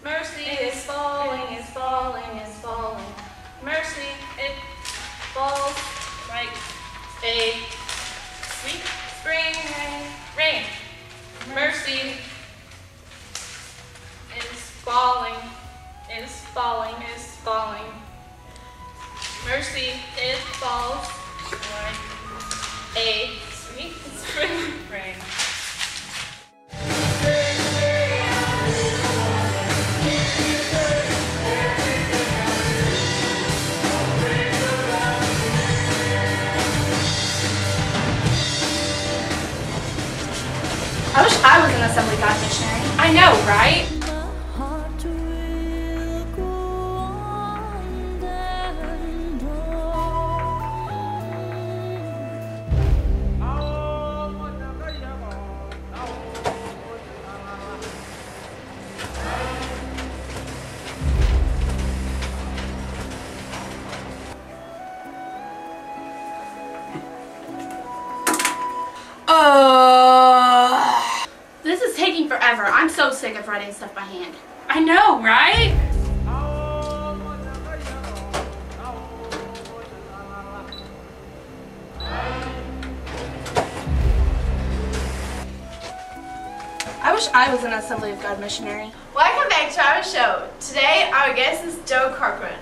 Mercy is falling, is falling, is falling. Mercy, it falls like a sweet spring rain. Mercy is falling, is falling, is falling. Mercy, it falls like a sweet spring rain. I wish I was an Assembly God missionary. I know, right? This is taking forever. I'm so sick of writing stuff by hand. I know, right? I wish I was an Assembly of God missionary. Welcome back to our show. Today our guest is Joe Corcoran.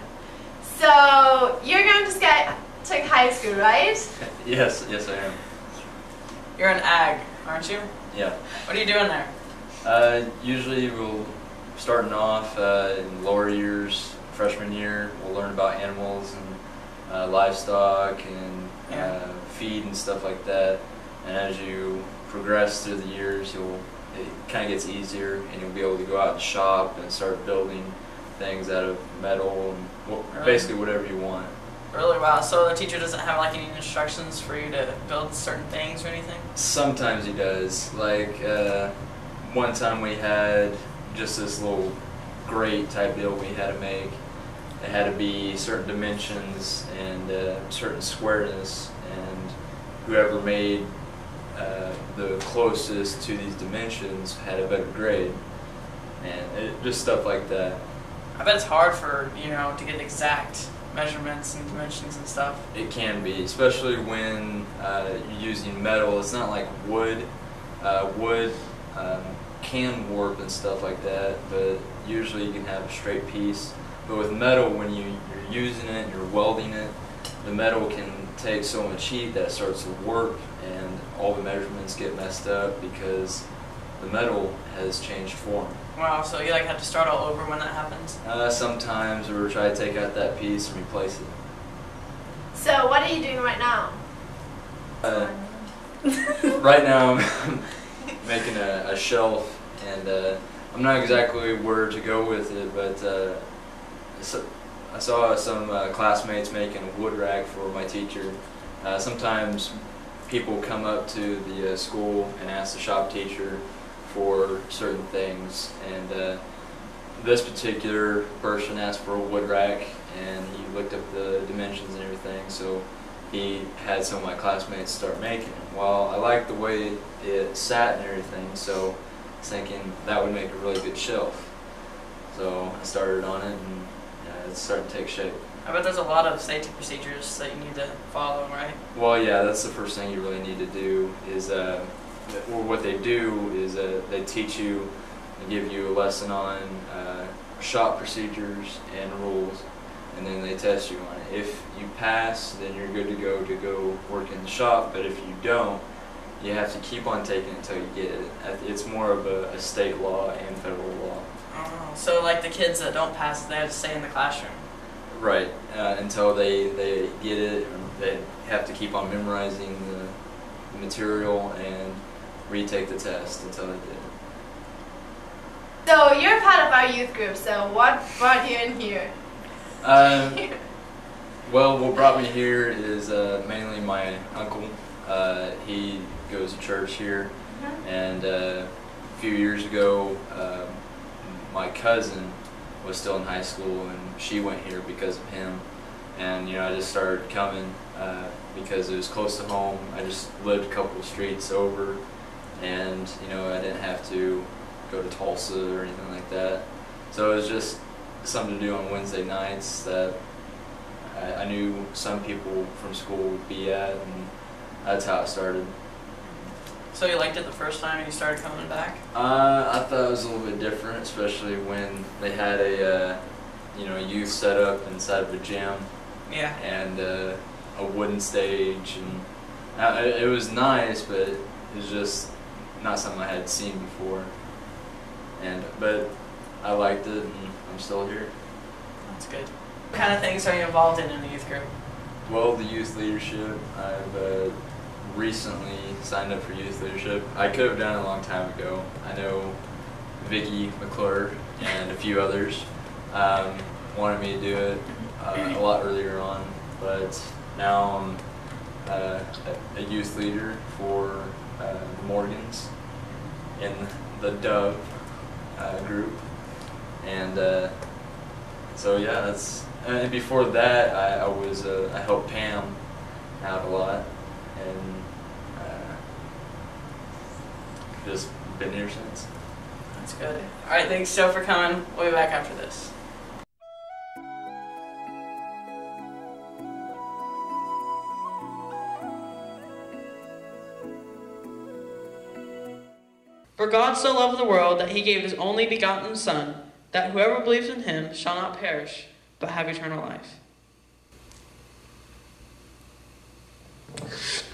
So you're going to Skagit High School, right? Yes, I am. You're an ag, aren't you? Yeah. What are you doing there? Usually we'll starting off in lower years, freshman year, we'll learn about animals and livestock and feed and stuff like that. And as you progress through the years, it kind of gets easier, and you'll be able to go out and shop and start building things out of metal and basically whatever you want. Really? Wow. So the teacher doesn't have like any instructions for you to build certain things or anything? Sometimes he does. Like one time we had just this little grate type deal we had to make. It had to be certain dimensions and certain squareness, and whoever made the closest to these dimensions had a better grade, and just stuff like that. I bet it's hard for, to get exact measurements and dimensions and stuff. It can be, especially when you're using metal. It's not like wood. Wood can warp and stuff like that, but usually you can have a straight piece. But with metal, when you're using it and you're welding it, the metal can take so much heat that it starts to warp, and all the measurements get messed up because the metal has changed form. Wow, so you like have to start all over when that happens? Sometimes, or try to take out that piece and replace it. So what are you doing right now? Right now I'm making a shelf, and I'm not exactly where to go with it, but I saw some classmates making a wood rack for my teacher. Sometimes people come up to the school and ask the shop teacher for certain things, and this particular person asked for a wood rack, and he looked up the dimensions and everything, so he had some of my classmates start making it. Well, I liked the way it sat and everything, so I was thinking that would make a really good shelf. So I started on it, and it started to take shape. I bet there's a lot of safety procedures that you need to follow, right? Well, yeah, that's the first thing you really need to do is, or what they do is they teach you and give you a lesson on shop procedures and rules, and then they test you on it. If you pass, then you're good to go work in the shop, but if you don't, you have to keep on taking it until you get it. It's more of a state law and federal law. Oh, so like the kids that don't pass, they have to stay in the classroom? Right, until they get it. They have to keep on memorizing the material and retake the test until they get it. So you're part of our youth group, so what brought you in here? Well, what brought me here is mainly my uncle. He goes to church here, and a few years ago my cousin was still in high school, and she went here because of him. And I just started coming because it was close to home. I just lived a couple of streets over, and I didn't have to go to Tulsa or anything like that. So it was just something to do on Wednesday nights that I knew some people from school would be at, and that's how it started. So you liked it the first time and you started coming back? I thought it was a little bit different, especially when they had a youth set up inside of a gym. Yeah. And a wooden stage, and it was nice, but it was just not something I had seen before. But I liked it, and I'm still here. That's good. What kind of things are you involved in the youth group? Well, the youth leadership, I've recently signed up for youth leadership. I could have done it a long time ago. I know Vicky McClure and a few others wanted me to do it a lot earlier on, but now I'm a youth leader for the Morgans in the Dove group, and so yeah, that's. And before that, I helped Pam out a lot, and just been here since. That's good. All right, thanks Joe for coming. We'll be back after this. For God so loved the world that he gave his only begotten Son, that whoever believes in him shall not perish, but have eternal life.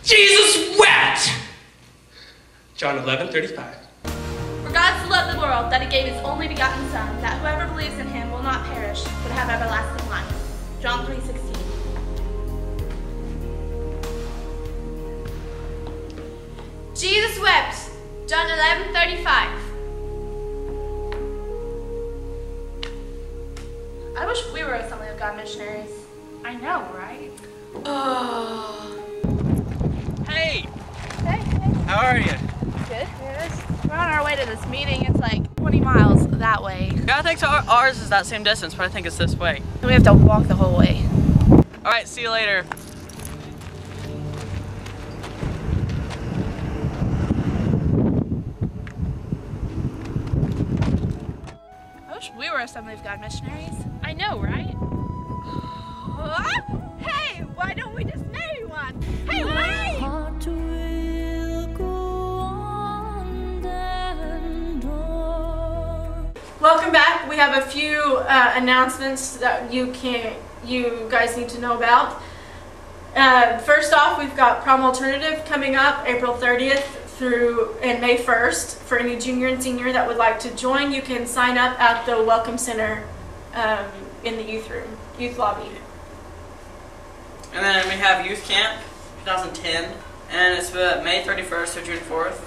Jesus wept! John 11:35. For God so loved the world that he gave his only begotten Son, that whoever believes in him will not perish, but have everlasting life. John 3:16. Jesus wept. John 11:35. I wish we were Assembly of God missionaries. I know, right? Oh. Hey! Hey. How are you? Good. We're on our way to this meeting. It's like 20 miles that way. Yeah, I think so. Ours is that same distance, but I think it's this way. And we have to walk the whole way. Alright, see you later. I wish we were Assembly of God missionaries. I know, right? Hey, why don't we just marry one? Hey, wait! Welcome back. We have a few announcements that you guys need to know about. First off, we've got Prom Alternative coming up April 30th and May 1st. For any junior and senior that would like to join, you can sign up at the Welcome Center in the youth lobby. And then we have Youth Camp 2010, and it's May 31st to June 4th.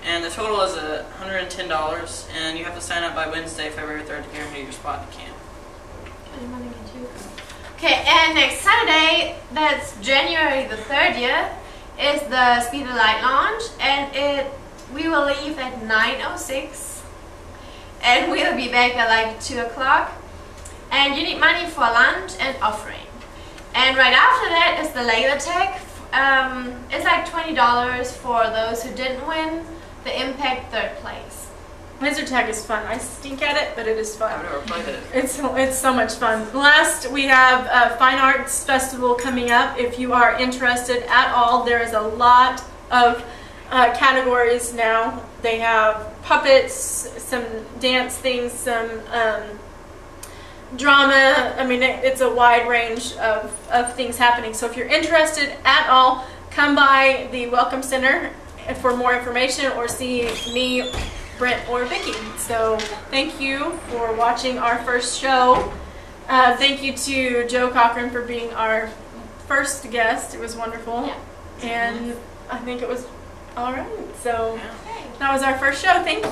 And the total is $110, and you have to sign up by Wednesday, February 3rd to guarantee your spot at camp. Okay, and next Saturday, that's January the 30th, is the Speed the Light Launch, and we will leave at 9:06, and we'll be back at like 2 o'clock. And you need money for lunch and offering. And right after that is the laser tag. It's like $20 for those who didn't win the Impact 3rd place. Laser tag is fun. I stink at it, but it is fun. I've never played it. It's so much fun. Last, we have a Fine Arts Festival coming up. If you are interested at all, there is a lot of categories now. They have puppets, some dance things, some drama. I mean, it's a wide range of things happening. So if you're interested at all, come by the Welcome Center for more information or see me, Brent, or Vicky. So thank you for watching our first show. Thank you to Joe Cochran for being our first guest. It was wonderful. Yeah. And I think it was all right. So Okay. that was our first show. Thanks.